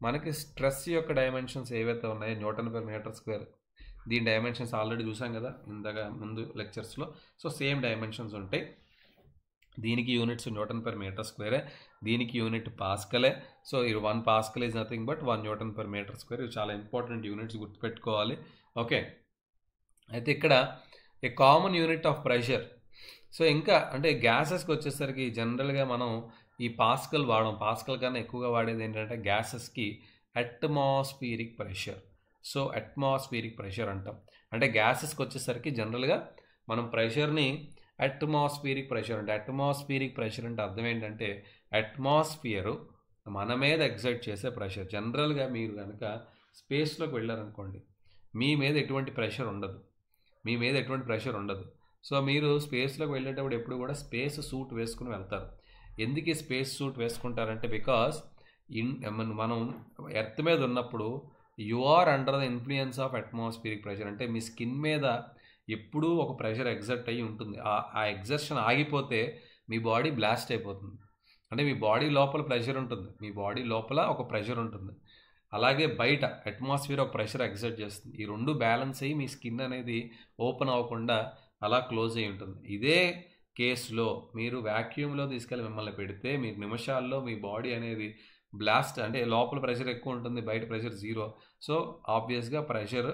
మనకి స్ట్రెస్ యొక్క డైమెన్షన్స్ ఏవైతే ఉన్నాయో న్యూటన్ పర్ మీటర్ స్క్వేర్, దీని డైమెన్షన్స్ ఆల్రెడీ చూసాం కదా ఇందాక ముందు లెక్చర్స్లో. సో సేమ్ డైమెన్షన్స్ ఉంటాయి. దీనికి యూనిట్స్ న్యూటన్ పర్ మీటర్ స్క్వేరే, దీనికి యూనిట్ పాస్కలే. సో ఇది 1 pascal is nothing but 1 newton per metre square. ఇవి చాలా ఇంపార్టెంట్ యూనిట్స్, గుర్తుపెట్టుకోవాలి. ఓకే, అయితే ఇక్కడ a common unit of pressure. So ఇంకా అంటే గ్యాసెస్కి వచ్చేసరికి జనరల్గా మనం ఈ పాస్కల్ వాడడం, పాస్కల్ కన్నా ఎక్కువగా వాడేది ఏంటంటే గ్యాసెస్కి atmospheric pressure. So atmospheric pressure అంటాం. అంటే గ్యాసెస్కి వచ్చేసరికి జనరల్గా మనం ప్రెషర్ని అట్మాస్ఫియరిక్ ప్రెషర్ అంటే, అట్మాస్ఫియరిక్ ప్రెషర్ అంటే అర్థం ఏంటంటే అట్మాస్ఫియరు మన మీద ఎగ్జర్ట్ చేసే ప్రెషర్. జనరల్గా మీరు కనుక స్పేస్లోకి వెళ్ళారనుకోండి, మీ మీద ఎటువంటి ప్రెషర్ ఉండదు, మీ మీద ఎటువంటి ప్రెషర్ ఉండదు. సో మీరు స్పేస్లోకి వెళ్ళేటప్పుడు ఎప్పుడు కూడా స్పేస్ సూట్ వేసుకుని వెళ్తారు. ఎందుకు ఈ స్పేస్ సూట్ వేసుకుంటారంటే బికాస్ మనం ఎర్త్ మీద ఉన్నప్పుడు you are under the influence of atmospheric pressure. అంటే మీ స్కిన్ మీద ఎప్పుడూ ఒక ప్రెషర్ ఎగ్జర్ట్ అయ్యి ఉంటుంది. ఆ ఎగ్జర్షన్ ఆగిపోతే మీ బాడీ బ్లాస్ట్ అయిపోతుంది. అంటే మీ బాడీ లోపల ప్రెషర్ ఉంటుంది, మీ బాడీ లోపల ఒక ప్రెషర్ ఉంటుంది, అలాగే బయట అట్మాస్ఫియర్ ఒక ప్రెషర్ ఎగ్జర్ట్ చేస్తుంది. ఈ రెండు బ్యాలెన్స్ అయ్యి మీ స్కిన్ అనేది ఓపెన్ అవ్వకుండా అలా క్లోజ్ అయ్యి ఉంటుంది. ఇదే కేసులో మీరు వ్యాక్యూమ్లో తీసుకెళ్ళి మిమ్మల్ని పెడితే మీకు నిమిషాల్లో మీ బాడీ అనేది బ్లాస్ట్, అంటే లోపల ప్రెషర్ ఎక్కువ ఉంటుంది, బయట ప్రెషర్ 0. సో ఆబ్వియస్గా ప్రెషర్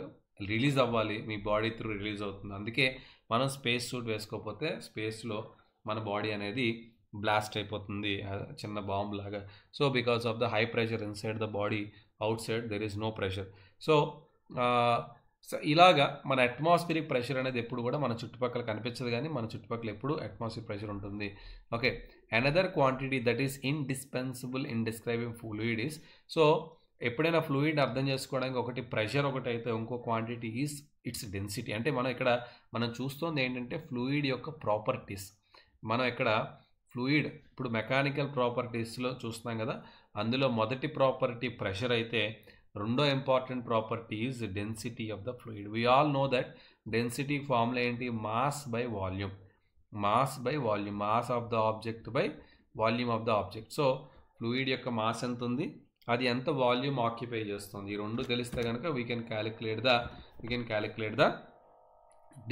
రిలీజ్ అవ్వాలి, మీ బాడీ త్రూ రిలీజ్ అవుతుంది. అందుకే మనం స్పేస్ సూట్ వేసుకోకపోతే స్పేస్లో మన బాడీ అనేది బ్లాస్ట్ అయిపోతుంది, చిన్న బాంబ్ లాగా. So because of the high pressure inside the body, outside there is no pressure. So ఇలాగా మన అట్మాస్ఫియరిక్ ప్రెషర్ అనేది ఎప్పుడు కూడా మన చుట్టుపక్కల కనిపించదు, కానీ మన చుట్టుపక్కల ఎప్పుడు అట్మాస్ఫియర్ ప్రెషర్ ఉంటుంది. Okay, another quantity that is indispensable in describing fluid is. So ఎప్పుడైనా ఫ్లూయిడ్ అర్థం చేసుకోవడానికి ఒకటి ప్రెషర్ ఒకటి అయితే ఇంకో క్వాంటిటీ ఈజ్ ఇట్స్ డెన్సిటీ. అంటే మనం చూస్తుంది ఏంటంటే ఫ్లూయిడ్ యొక్క ప్రాపర్టీస్. మనం ఇక్కడ ఫ్లూయిడ్ ఇప్పుడు మెకానికల్ ప్రాపర్టీస్లో చూస్తున్నాం కదా, అందులో మొదటి ప్రాపర్టీ ప్రెషర్ అయితే రెండో important property is density of the fluid. We all know that density formula ఏంటి, mass by volume, mass by volume, mass of the object by volume of the object. So fluid యొక్క మాస్ ఎంత ఉంది, అది ఎంత వాల్యూమ్ ఆక్యుపై చేస్తుంది, ఈ రెండు తెలిస్తే కనుక we can calculate the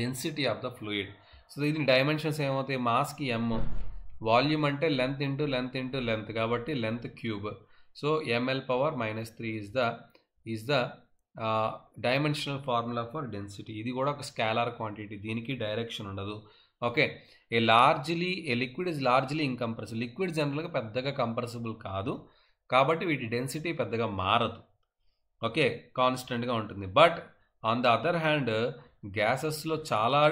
density of the fluid. So దీని డైమెన్షన్స్ ఏమవుతాయి, మాస్కి m, వాల్యూమ్ అంటే length into length into length కాబట్టి length cube. So ml⁻³ is the dimensional formula for density. ఇది కూడా ఒక స్కేలార్ క్వాంటిటీ, దీనికి డైరెక్షన్ ఉండదు. Okay, a liquid is largely incompressible. Liquid జనరల్గా పెద్దగా కంప్రెసిబుల్ కాదు కాబట్టి వీటి డెన్సిటీ పెద్దగా మారదు. ఓకే, కాన్స్టెంట్గా ఉంటుంది. But on the other hand గ్యాసెస్లో చాలా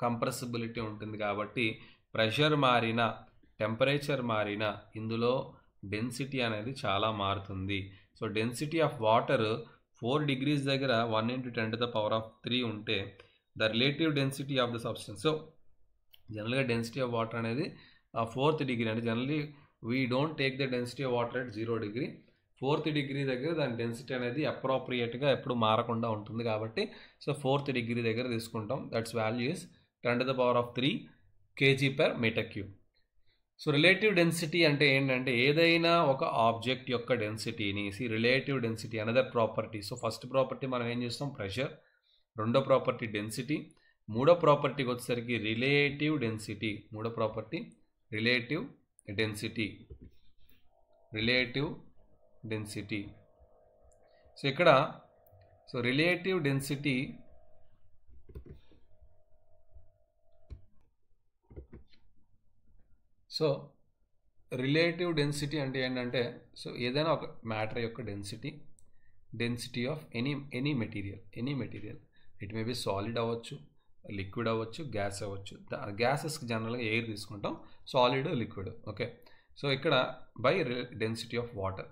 కంప్రెసిబిలిటీ ఉంటుంది కాబట్టి ప్రెషర్ మారినా టెంపరేచర్ మారినా ఇందులో డెన్సిటీ అనేది చాలా మారుతుంది. So density of water 4 degrees దగ్గర 1 × 10⁻³ ఉంటే the relative density of the substance. So జనరల్గా డెన్సిటీ ఆఫ్ వాటర్ అనేది 4th degree, అంటే generally we don't take the density of water at 0 degree. 4th degree దగ్గర దాని డెన్సిటీ అనేది అప్రోప్రియేట్గా ఎప్పుడు మారకుండా ఉంటుంది కాబట్టి సో 4th degree దగ్గర తీసుకుంటాం. That's value is 10⁻³ kg/m³. So relative density అంటే ఏంటంటే ఏదైనా ఒక ఆబ్జెక్ట్ యొక్క డెన్సిటీని relative density another property. So first property మనం ఏం చేస్తాం, ప్రెషర్. రెండో ప్రాపర్టీ డెన్సిటీ. మూడో ప్రాపర్టీకి వచ్చేసరికి రిలేటివ్ డెన్సిటీ. మూడో ప్రాపర్టీ రిలేటివ్ డెన్సిటీ. సో ఇక్కడ రిలేటివ్ డెన్సిటీ రిలేటివ్ డెన్సిటీ అంటే ఏంటంటే సో ఏదైనా ఒక మ్యాటర్ యొక్క density of any material it may be solid అవ్వచ్చు, లిక్విడ్ అవ్వచ్చు, గ్యాస్ అవ్వచ్చు. గ్యాసెస్కి జనరల్గా ఎయిర్ తీసుకుంటాం, సాలిడ్, లిక్విడ్. ఓకే, సో ఇక్కడ by density of water.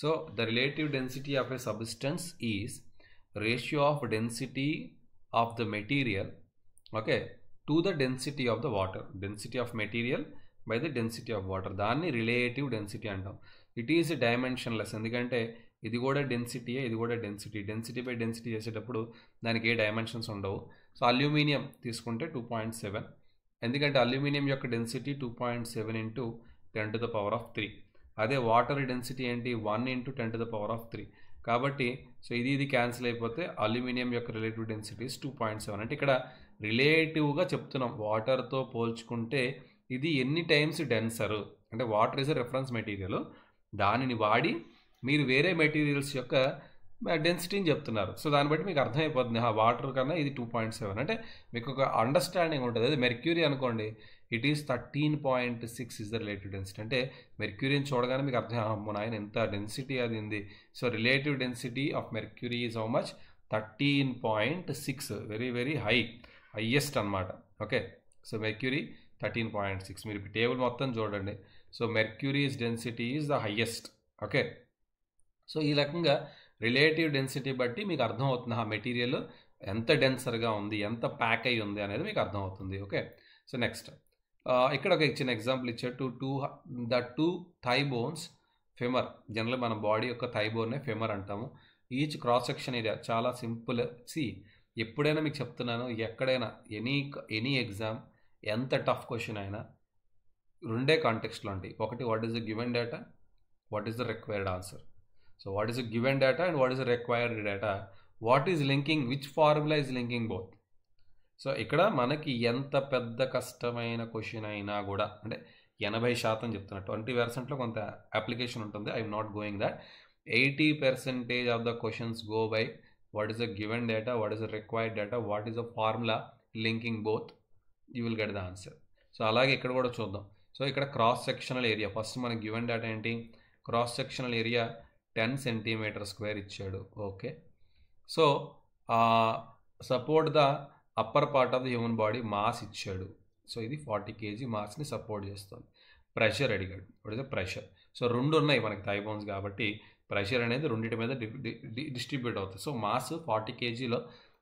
So the relative density of a substance is ratio of density of the material okay to the density of the water. Density of material by the density of water, దాన్ని రిలేటివ్ డెన్సిటీ అంటాం. ఇట్ ఈజ్ డైమెన్షన్లెస్, ఎందుకంటే ఇది కూడా డెన్సిటీయే, ఇది కూడా డెన్సిటీ బై డెన్సిటీ చేసేటప్పుడు దానికి ఏ డైమెన్షన్స్ ఉండవు. సో అల్యూమినియం తీసుకుంటే 2.7, ఎందుకంటే అల్యూమినియం యొక్క డెన్సిటీ 2.7 × 10⁻³ అదే వాటర్ డెన్సిటీ ఏంటి 1 × 10⁻³ కాబట్టి సో ఇది క్యాన్సిల్ అయిపోతే అల్యూమినియం యొక్క రిలేటివ్ డెన్సిటీ 2.7. అంటే ఇక్కడ రిలేటివ్గా చెప్తున్నాం, వాటర్తో పోల్చుకుంటే ఇది ఎన్ని టైమ్స్ డెన్సరు. అంటే water is a reference material, దానిని వాడి మీరు వేరే మెటీరియల్స్ యొక్క డెన్సిటీని చెప్తున్నారు. సో దాన్ని బట్టి మీకు అర్థమైపోతుంది వాటర్ కన్నా ఇది 2.7 అంటే మీకు ఒక అండర్స్టాండింగ్ ఉంటుంది. అదే మెర్క్యూరీ అనుకోండి, it is 13.6 is the relative density. అంటే మెర్క్యూరీని చూడగానే మీకు అర్థం అమ్మో నాయన ఎంత డెన్సిటీ అది ఉంది. So relative density of mercury is how much 13.6, very highest అనమాట. Okay, so mercury 13.6. మీరు టేబుల్ మొత్తం చూడండి. So mercury's density is the highest. Okay, so ఈ రకంగా రిలేటివ్ డెన్సిటీ బట్టి మీకు అర్థమవుతుంది ఆ మెటీరియల్ ఎంత డెన్సర్గా ఉంది, ఎంత ప్యాక్ అయి ఉంది అనేది మీకు అర్థమవుతుంది. ఓకే, సో నెక్స్ట్ ఇక్కడ ఒక చిన్న ఎగ్జాంపుల్ ఇచ్చారు. The two thigh bones femur. General మన బాడీ యొక్క థై బోన్నే ఫెమర్ అంటాము. ఈచ్ క్రాస్ సెక్షన్ ఏరియా చాలా సింపుల్. ఎప్పుడైనా మీకు చెప్తున్నాను, ఎక్కడైనా ఎనీ ఎగ్జామ్ ఎంత టఫ్ క్వశ్చన్ అయినా రెండే కాంటెక్స్ట్లో ఉంటాయి. ఒకటి what is the given data, what is the required answer. So what is the given data and what is the required data, what is linking, which formula is linking both. So ఇక్కడ మనకి ఎంత పెద్ద కష్టమైన క్వశ్చన్ అయినా కూడా అంటే 80% చెప్తున్నా, 20%లో కొంత అప్లికేషన్ ఉంటుంది. I'm not going that. 80% of the questions go by what is the given data, what is the required data, what is the formula linking both, you will get the answer. So అలాగే ఇక్కడ కూడా చూద్దాం. సో ఇక్కడ క్రాస్ సెక్షనల్ ఏరియా, ఫస్ట్ మనకి గివెన్ డేటా ఏంటి, క్రాస్ సెక్షనల్ ఏరియా 10 cm² ఇచ్చాడు. Okay, so support the upper part of the human body mass ఇచ్చాడు. సో ఇది 40 kg మాస్ని సపోర్ట్ చేస్తుంది. ప్రెషర్ అడిగాడు, what is the pressure. So రెండు ఉన్నాయి మనకి థై బోన్స్ కాబట్టి ప్రెషర్ అనేది రెండింటి మీద డిస్ట్రిబ్యూట్ అవుతుంది. సో మాస్ 40 kgలో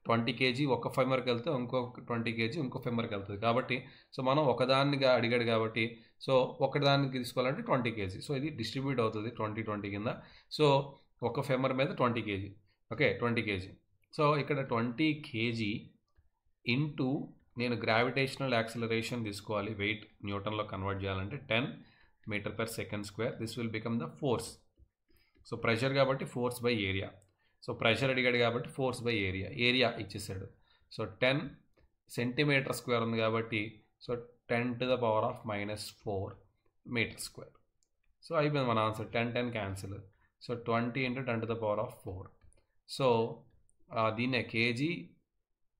20 kg ఒక ఫెమర్కి వెళ్తే ఇంకో 20 kg ఇంకో ఫెమర్కి వెళ్తుంది కాబట్టి సో మనం ఒకదానిగా అడిగాడు కాబట్టి సో ఒకదానికి తీసుకోవాలంటే 20 kg. సో ఇది డిస్ట్రిబ్యూట్ అవుతుంది 20 కింద. సో ఒక ఫెమర్ మీద 20 kg. Okay, 20 kg. సో ఇక్కడ 20 kg ఇంటూ నేను గ్రావిటేషనల్ యాక్సిలరేషన్ తీసుకోవాలి, వెయిట్ న్యూటన్లో కన్వర్ట్ చేయాలంటే 10 m/s². This will become the force. So pressure కాబట్టి force by area. So pressure అడిగాడు కాబట్టి ఫోర్స్ బై ఏరియా ఇచ్చేసాడు. సో 10 cm² ఉంది కాబట్టి so 10 to the power of -4 meter square. So అయిపోయింది మన answer. 10 cancel. So 20 into 10 to the power of 4. So దీన్నే కేజీ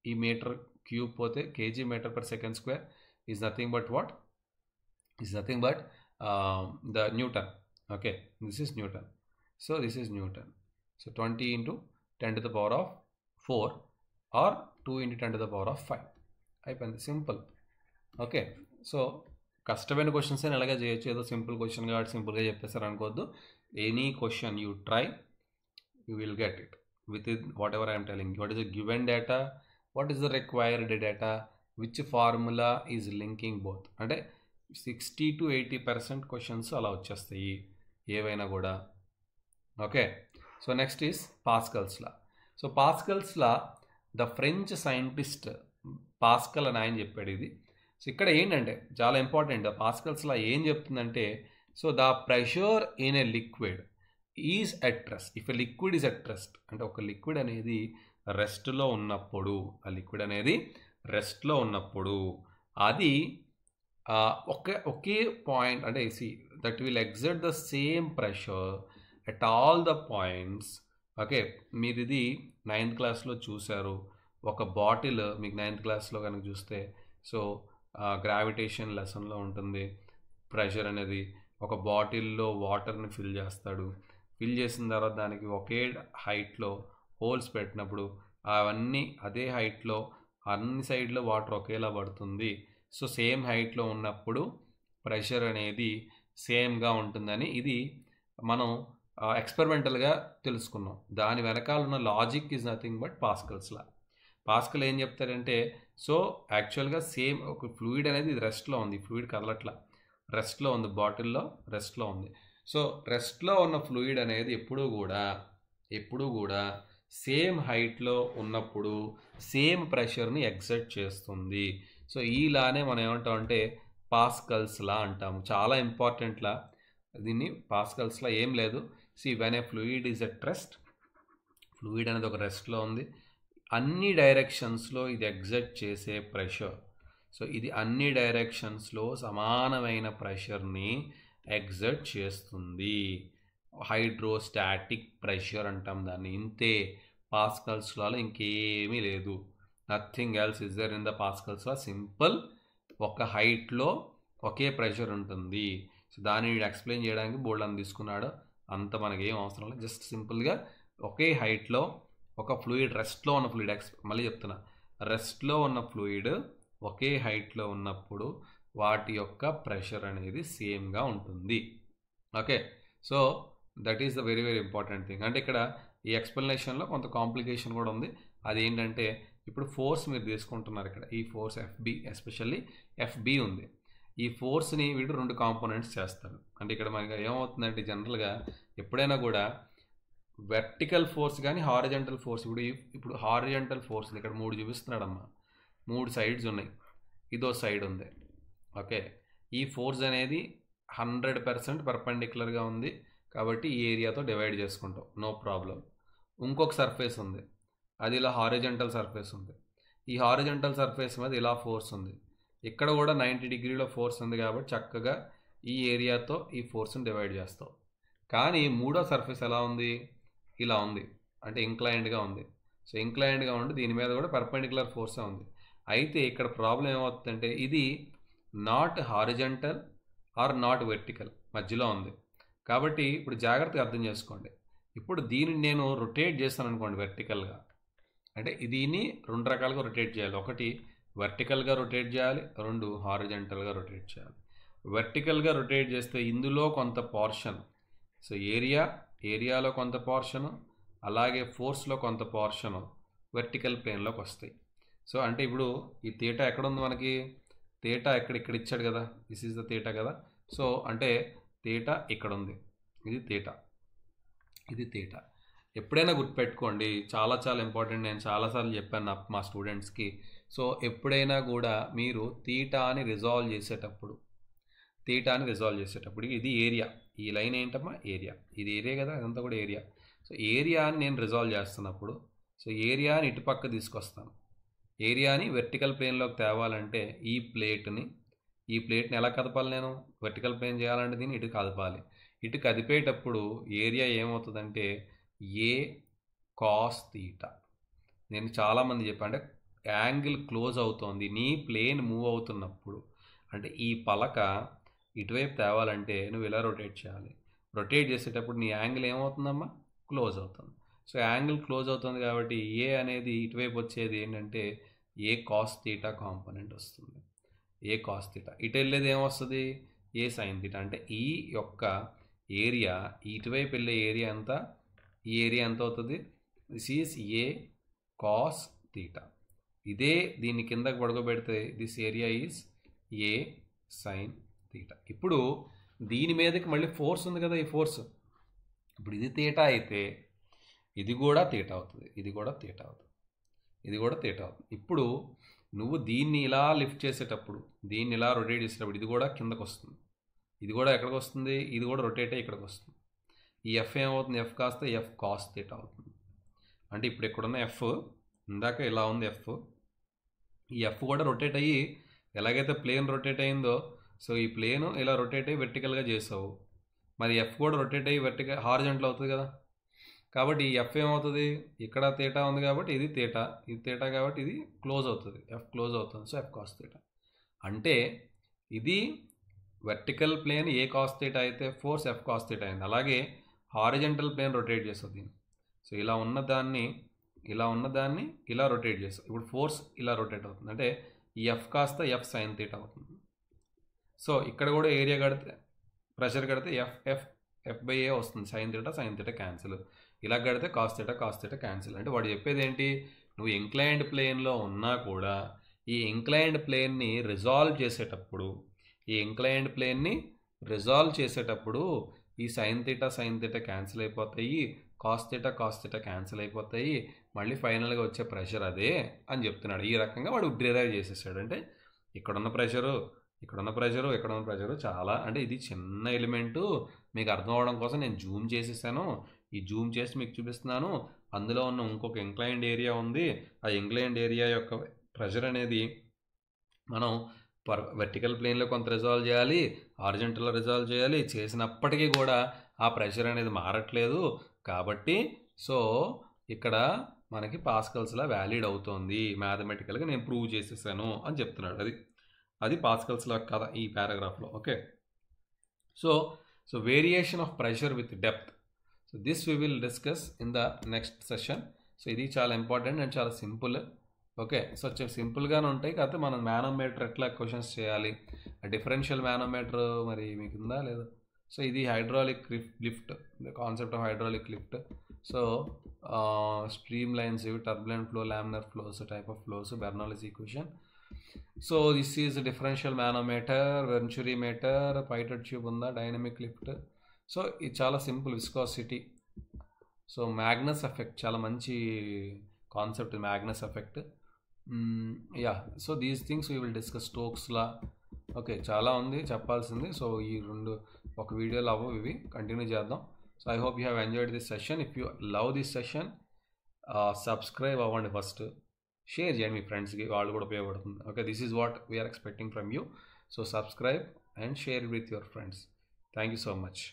ఈ మీటర్ క్యూబ్ పోతే KG metre per second square is nothing but what? Is nothing but the Newton. Okay, this is Newton. So this is Newton. So 20 into 10 to the power of 4 or 2 into 10 to the power of 5. అయిపోయింది, సింపుల్. ఓకే, సో కష్టమైన క్వశ్చన్స్ అని ఎలాగా చేయొచ్చు, ఏదో సింపుల్ క్వశ్చన్ కాబట్టి సింపుల్గా చెప్పేస్తారు అనుకోవద్దు. Any question you try, you will get it with what ever I'm telling. What is the given data, what is the required data, which formula is linking both. అంటే 60 to 80% క్వశ్చన్స్ అలా వచ్చేస్తాయి ఏవైనా కూడా. Okay, so next is Pascal's law. So Pascal's law the French scientist pascal అని ఆయన చెప్పాడు ఇది. సో ఇక్కడ ఏంటంటే చాలా ఇంపార్టెంట్, పాస్కల్స్ లా ఏం చెప్తుందంటే, so the pressure in a liquid is at rest if a liquid is at rest. అంటే ఒక లిక్విడ్ అనేది రెస్ట్లో ఉన్నప్పుడు, ఆ లిక్విడ్ అనేది రెస్ట్లో ఉన్నప్పుడు అది ఒకే పాయింట్ అంటే that will exert the same pressure at all the points. Okay, మీరు ఇది 9th క్లాస్లో చూశారు. ఒక బాటిల్ మీకు 9th క్లాస్లో కనుక చూస్తే, సో గ్రావిటేషన్ లెసన్లో ఉంటుంది. ప్రెషర్ అనేది ఒక బాటిల్లో వాటర్ని ఫిల్ చేస్తాడు. ఫిల్ చేసిన తర్వాత దానికి ఒకే హైట్లో హోల్స్ పెట్టినప్పుడు అవన్నీ అదే హైట్లో అన్ని సైడ్లో వాటర్ ఒకేలా పడుతుంది. సో సేమ్ హైట్లో ఉన్నప్పుడు ప్రెషర్ అనేది సేమ్గా ఉంటుందని ఇది మనం ఎక్స్పెరిమెంటల్గా తెలుసుకున్నాం. దాని వెనకాల ఉన్న logic is nothing but Pascal's law. Pascal ఏం చెప్తారంటే, సో యాక్చువల్గా సేమ్ ఒక ఫ్లూయిడ్ అనేది రెస్ట్లో ఉంది, ఫ్లూయిడ్ కదలట్లా, రెస్ట్లో ఉంది, బాటిల్లో రెస్ట్లో ఉంది. సో రెస్ట్లో ఉన్న ఫ్లూయిడ్ అనేది ఎప్పుడూ కూడా సేమ్ హైట్లో ఉన్నప్పుడు సేమ్ ప్రెషర్ని ఎగ్జర్ట్ చేస్తుంది. సో ఈ లానే మనం ఏమంటామంటే పాస్కల్స్ లా అంటాము. చాలా ఇంపార్టెంట్ లా దీన్ని. పాస్కల్స్ లా ఏం లేదు, when a fluid is at rest, fluid అనేది ఒక రెస్ట్లో ఉంది, అన్ని డైరెక్షన్స్లో ఇది ఎగ్జర్ట్ చేసే ప్రెషర్. సో ఇది అన్ని డైరెక్షన్స్లో సమానమైన ప్రెషర్ని ఎగ్జర్ట్ చేస్తుంది. హైడ్రోస్టాటిక్ ప్రెషర్ అంటాం దాన్ని. ఇంతే, పాస్కల్స్ లాలో ఇంకేమీ లేదు. Nothing else is there in the Pascal's law. Simple, ఒక హైట్లో ఒకే ప్రెషర్ ఉంటుంది. సో దాన్ని ఎక్స్ప్లెయిన్ చేయడానికి బోల్డ్ అని తీసుకున్నాడు, అంత మనకి ఏం అవసరం లేదు. జస్ట్ సింపుల్గా ఒకే హైట్లో ఒక ఫ్లూయిడ్, రెస్ట్లో ఉన్న ఫ్లూయిడ్, మళ్ళీ చెప్తున్నా, రెస్ట్లో ఉన్న ఫ్లూయిడ్ ఒకే హైట్లో ఉన్నప్పుడు వాటి యొక్క ప్రెషర్ అనేది సేమ్గా ఉంటుంది. Okay, so that is the very very important thing. అంటే ఇక్కడ ఈ ఎక్స్ప్లెనేషన్లో కొంత కాంప్లికేషన్ కూడా ఉంది. అదేంటంటే, ఇప్పుడు ఫోర్స్ మీరు తీసుకుంటున్నారు, ఇక్కడ ఈ ఫోర్స్ ఎఫ్బి, ఎస్పెషల్లీ ఎఫ్బి ఉంది. ఈ ఫోర్స్ని వీడు 2 కాంపోనెంట్స్ చేస్తాడు. అంటే ఇక్కడ మనకి ఏమవుతుందంటే, జనరల్గా ఎప్పుడైనా కూడా వెర్టికల్ ఫోర్స్ కానీ హారిజంటల్ ఫోర్స్, ఇప్పుడు హారిజంటల్ ఫోర్స్ ఇక్కడ 3 చూపిస్తున్నాడమ్మా, 3 సైడ్స్ ఉన్నాయి, ఇదో సైడ్ ఉంది. ఓకే, ఈ ఫోర్స్ అనేది 100% పర్పెండిక్యులర్గా ఉంది కాబట్టి ఈ ఏరియాతో డివైడ్ చేసుకుంటాం, నో ప్రాబ్లం. ఇంకొక సర్ఫేస్ ఉంది, అది ఇలా హారిజంటల్ సర్ఫేస్ ఉంది. ఈ హారిజంటల్ సర్ఫేస్ మీద ఇలా ఫోర్స్ ఉంది, ఇక్కడ కూడా 90 డిగ్రీల ఫోర్స్ ఉంది కాబట్టి చక్కగా ఈ ఏరియాతో ఈ ఫోర్స్ని డివైడ్ చేస్తాం. కానీ మూడో సర్ఫేస్ ఎలా ఉంది, ఇలా ఉంది, అంటే ఇంక్లైన్డ్గా ఉంది. సో ఇంక్లైన్డ్గా ఉండి దీని మీద కూడా పర్పెండిక్యులర్ ఫోర్సే ఉంది. అయితే ఇక్కడ ప్రాబ్లం ఏమవుతుందంటే, ఇది not horizontal or not vertical, మధ్యలో ఉంది. కాబట్టి ఇప్పుడు జాగ్రత్తగా అర్థం చేసుకోండి. ఇప్పుడు దీనిని నేను రొటేట్ చేస్తాను అనుకోండి వెర్టికల్గా, అంటే దీన్ని 2 రకాలుగా రొటేట్ చేయాలి. ఒకటి వర్టికల్గా రొటేట్ చేయాలి, 2 హారిజంటల్గా రొటేట్ చేయాలి. వర్టికల్గా రొటేట్ చేస్తే ఇందులో కొంత పోర్షన్, సో ఏరియాలో కొంత పోర్షను, అలాగే ఫోర్స్లో కొంత పోర్షను వెర్టికల్ ప్లేన్లోకి వస్తాయి. సో అంటే ఇప్పుడు ఈ తీటా ఎక్కడ ఉంది మనకి, తీటా ఇక్కడ ఇచ్చాడు కదా, దిస్ ఈజ్ ద తీటా కదా. సో అంటే తీటా ఇక్కడ ఉంది, ఇది తీటా. ఎప్పుడైనా గుర్తుపెట్టుకోండి, చాలా చాలా ఇంపార్టెంట్. నేను చాలాసార్లు చెప్పాను మా స్టూడెంట్స్కి. సో ఎప్పుడైనా కూడా మీరు తీటాని రిజాల్వ్ చేసేటప్పుడు ఇది ఏరియా, ఈ లైన్ ఏంటమ్మా ఏరియా, ఇది ఏరియా కదా, అదంతా కూడా ఏరియా. సో ఏరియాని నేను రిజాల్వ్ చేస్తున్నప్పుడు, సో ఏరియాని ఇటుపక్క తీసుకొస్తాను. ఏరియాని వెర్టికల్ ప్లేన్లోకి తేవాలంటే ఈ ప్లేట్ని ఈ ప్లేట్ని ఎలా కదపాలి, నేను వర్టికల్ ప్లేన్ చేయాలంటే దీన్ని ఇటు కదపాలి. ఇటు కదిపేటప్పుడు ఏరియా ఏమవుతుందంటే ఏ కాస్ తీటా. నేను చాలామంది చెప్పాను, అంటే యాంగిల్ క్లోజ్ అవుతోంది, నీ ప్లేన్ మూవ్ అవుతున్నప్పుడు, అంటే ఈ పలక ఇటువైపు తేవాలంటే నువ్వు ఇలా రొటేట్ చేయాలి. రొటేట్ చేసేటప్పుడు నీ యాంగిల్ ఏమవుతుందమ్మా, క్లోజ్ అవుతుంది. సో యాంగిల్ క్లోజ్ అవుతుంది కాబట్టి ఏ అనేది ఇటువైపు వచ్చేది ఏంటంటే ఏ కాస్ తీటా కాంపోనెంట్ వస్తుంది. ఏ కాస్ తీటా. ఇటు వెళ్ళేది ఏమొస్తుంది, ఏ సైన్ తీటా. అంటే ఈ యొక్క ఏరియా, ఇటువైపు వెళ్ళే ఏరియా అంతా, ఈ ఏరియా ఎంత అవుతుంది, this is a cos theta. ఇదే దీన్ని కిందకు పడుకోబెడితే this area is a sine theta. ఇప్పుడు దీని మీదకి మళ్ళీ ఫోర్స్ ఉంది కదా, ఈ ఫోర్స్ ఇప్పుడు ఇది తీటా అయితే ఇది కూడా తీటా అవుతుంది, ఇది కూడా తీటా అవుతుంది, ఇది కూడా తీటా అవుతుంది. ఇప్పుడు నువ్వు దీన్ని ఇలా లిఫ్ట్ చేసేటప్పుడు, దీన్ని ఇలా రొటేట్ చేసేటప్పుడు ఇది కూడా కిందకు వస్తుంది, ఇది కూడా ఎక్కడికి వస్తుంది, ఇది కూడా రొటేట్ అయ్యి ఇక్కడికి వస్తుంది. ఈ ఎఫ్ ఏమవుతుంది, ఎఫ్ కాస్త ఎఫ్ కాస్ తీటా అవుతుంది. అంటే ఇప్పుడు ఇక్కడున్న ఎఫ్ ఇందాక ఇలా ఉంది ఎఫ్, ఈ ఎఫ్ కూడా రొటేట్ అయ్యి ఎలాగైతే ప్లేన్ రొటేట్ అయిందో, సో ఈ ప్లేన్ ఇలా రొటేట్ అయ్యి వెర్టికల్గా చేసావు, మరి ఎఫ్ కూడా రొటేట్ అయ్యి వెర్టికల్ హారిజంటల్ అవుతుంది కదా. కాబట్టి ఈ ఎఫ్ ఏమవుతుంది, ఇక్కడ తీటా ఉంది కాబట్టి ఇది తీటా, ఇది తీటా కాబట్టి ఇది క్లోజ్ అవుతుంది, ఎఫ్ క్లోజ్ అవుతుంది. So F cos theta. అంటే ఇది వెర్టికల్ ప్లేన్ ఏ కాస్ తీటా అయితే ఫోర్స్ ఎఫ్ కాస్ తీటా అయింది. అలాగే హారిజంటల్ ప్లేన్ రొటేట్ చేస్తుంది దీన్ని. సో ఇలా ఉన్నదాన్ని ఇలా రొటేట్ చేస్తాం. ఇప్పుడు ఫోర్స్ ఇలా రొటేట్ అవుతుంది, అంటే ఈ ఎఫ్ కాస్త ఎఫ్ సైన్ తీటా అవుతుంది. సో ఇక్కడ కూడా ఏరియా కడితే, ప్రెషర్ కడితే ఎఫ్ బై ఏ వస్తుంది, సైన్ తీటా క్యాన్సిల్. ఇలా కడితే కాస్ తీటా క్యాన్సిల్. అంటే వాడు చెప్పేది ఏంటి, నువ్వు ఇంక్లైన్డ్ ప్లేన్లో ఉన్నా కూడా ఈ ఇంక్లైన్డ్ ప్లేన్ని రిజాల్వ్ చేసేటప్పుడు ఈ సైన్ తీటా క్యాన్సిల్ అయిపోతాయి, కాస్ తీటా క్యాన్సిల్ అయిపోతాయి, మళ్ళీ ఫైనల్గా వచ్చే ప్రెషర్ అదే అని చెప్తున్నాడు. ఈ రకంగా వాడు డిరైవ్ చేసేసాడు. అంటే ఇక్కడున్న ప్రెషరు చాలా, అంటే ఇది చిన్న ఎలిమెంటు మీకు అర్థం అవడం కోసం నేను జూమ్ చేసేసాను. ఈ జూమ్ చేసి మీకు చూపిస్తున్నాను. అందులో ఉన్న ఇంకొక ఇంక్లైన్డ్ ఏరియా ఉంది, ఆ ఇంక్లైన్డ్ ఏరియా యొక్క ప్రెషర్ అనేది మనం వెర్టికల్ ప్లేన్లో కొంత రిజాల్వ్ చేయాలి, హారిజంటల్లో రిజాల్వ్ చేయాలి, చేసినప్పటికీ కూడా ఆ ప్రెషర్ అనేది మారట్లేదు. కాబట్టి సో ఇక్కడ మనకి పాస్కల్స్లా వ్యాలిడ్ అవుతుంది, మ్యాథమెటికల్గా నేను ప్రూవ్ చేసేసాను అని చెప్తున్నాడు. అది పాస్కల్స్లా కదా ఈ పారాగ్రాఫ్లో. Okay, so variation of pressure with depth. So this we will discuss in the next session. So ఇది చాలా ఇంపార్టెంట్ అండ్ చాలా సింపుల్. ఓకే, సో సింపుల్గానే ఉంటాయి, కాకపోతే మనం మానోమీటర్ ఎట్లా క్వశ్చన్స్ చేయాలి, డిఫరెన్షియల్ మానోమీటర్ మరి మీకు ఉందా లేదా. సో ఇది hydraulic lift, the concept of hydraulic lift. So stream lines ఇవి, turbulent flow, laminar flows, type of flows, Bernoulli's equation. So this is differential manometer, venturi metre, pitot tube ఉందా, డైనమిక్ లిఫ్ట్. సో ఇది చాలా simple. Viscosity, so Magnus effect, చాలా మంచి concept Magnus effect. Yeah, so these things we will discuss. Stokes law okay, చాలా ఉంది చెప్పాల్సింది. సో ఈ ఒక వీడియోలో ఇవి కంటిన్యూ చేద్దాం. So I hope you have enjoyed this session. If you love this session, subscribe అవ్వండి ఫస్ట్, షేర్ చేయండి మీ ఫ్రెండ్స్కి, వాళ్ళు కూడా ఉపయోగపడుతుంది. Okay, this is what we're expecting from you. So subscribe and share with your friends. Thank you so much.